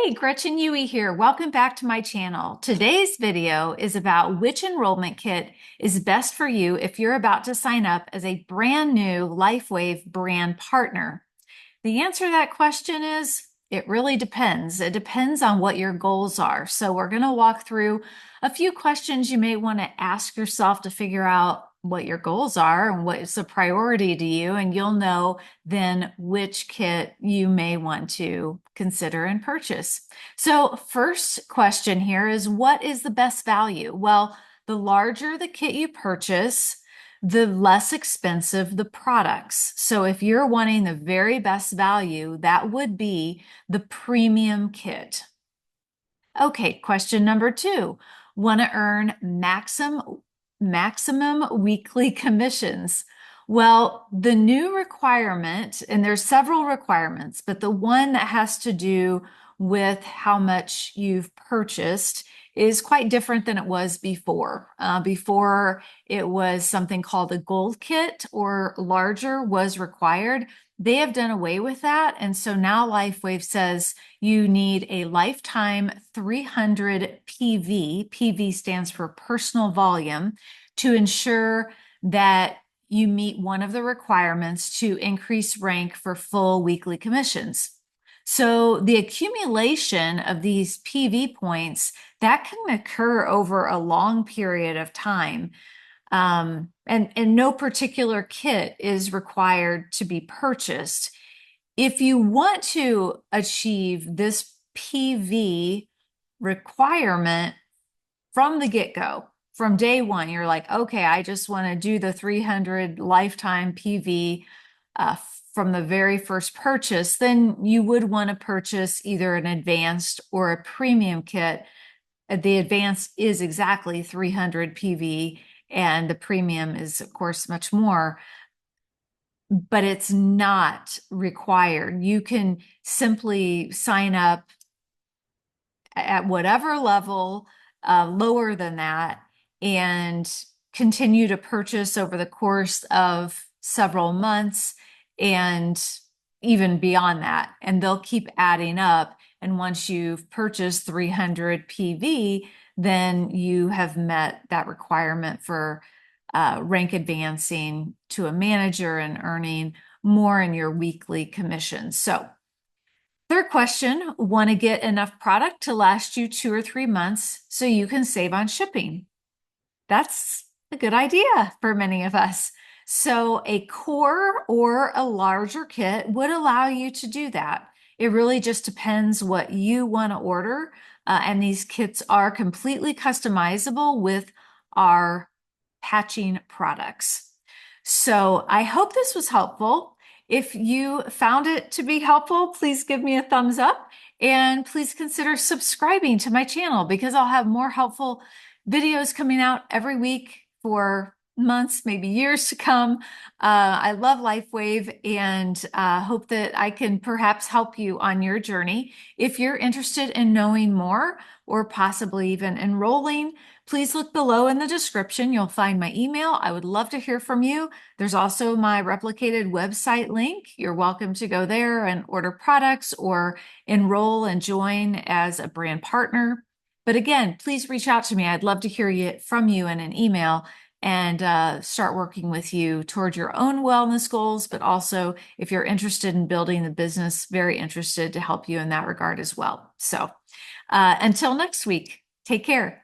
Hey, Gretchen Yui here. Welcome back to my channel. Today's video is about which enrollment kit is best for you if you're about to sign up as a brand new LifeWave brand partner. The answer to that question is it really depends. It depends on what your goals are. So we're going to walk through a few questions you may want to ask yourself to figure out what your goals are and what is a priority to you, and you'll know then which kit you may want to consider and purchase. So first question here is, what is the best value? Well, the larger the kit you purchase, the less expensive the products. So if you're wanting the very best value, that would be the premium kit. Okay, question number 2. Want to earn maximum weekly commissions? Well, the new requirement, and there's several requirements, but the one that has to do with how much you've purchased is quite different than it was before. Before, it was something called a gold kit, or larger was required. They have done away with that. And so now LifeWave says you need a lifetime 300 PV. PV stands for personal volume, to ensure that you meet one of the requirements to increase rank for full weekly commissions. So the accumulation of these PV points, that can occur over a long period of time. And no particular kit is required to be purchased. If you want to achieve this PV requirement from the get-go, from day one, you're like, okay, I just want to do the 300 lifetime PV from the very first purchase, then you would want to purchase either an advanced or a premium kit. The advanced is exactly 300 PV, and the premium is, of course, much more, but it's not required. You can simply sign up at whatever level lower than that and continue to purchase over the course of several months and even beyond that. And they'll keep adding up. And once you've purchased 300 PV, then you have met that requirement for rank advancing to a manager and earning more in your weekly commission. So third question, want to get enough product to last you 2 or 3 months so you can save on shipping. That's a good idea for many of us. So a core or a larger kit would allow you to do that. It really just depends what you want to order. And these kits are completely customizable with our patching products. So I hope this was helpful. If you found it to be helpful, please give me a thumbs up, and please consider subscribing to my channel, because I'll have more helpful videos coming out every week for months, maybe years to come. I love LifeWave, and hope that I can perhaps help you on your journey. If you're interested in knowing more, or possibly even enrolling, please look below in the description. You'll find my email. I would love to hear from you. There's also my replicated website link. You're welcome to go there and order products or enroll and join as a brand partner. But again, please reach out to me. I'd love to hear from you in an email, and start working with you toward your own wellness goals. But also, if you're interested in building the business, very interested to help you in that regard as well. So until next week, take care.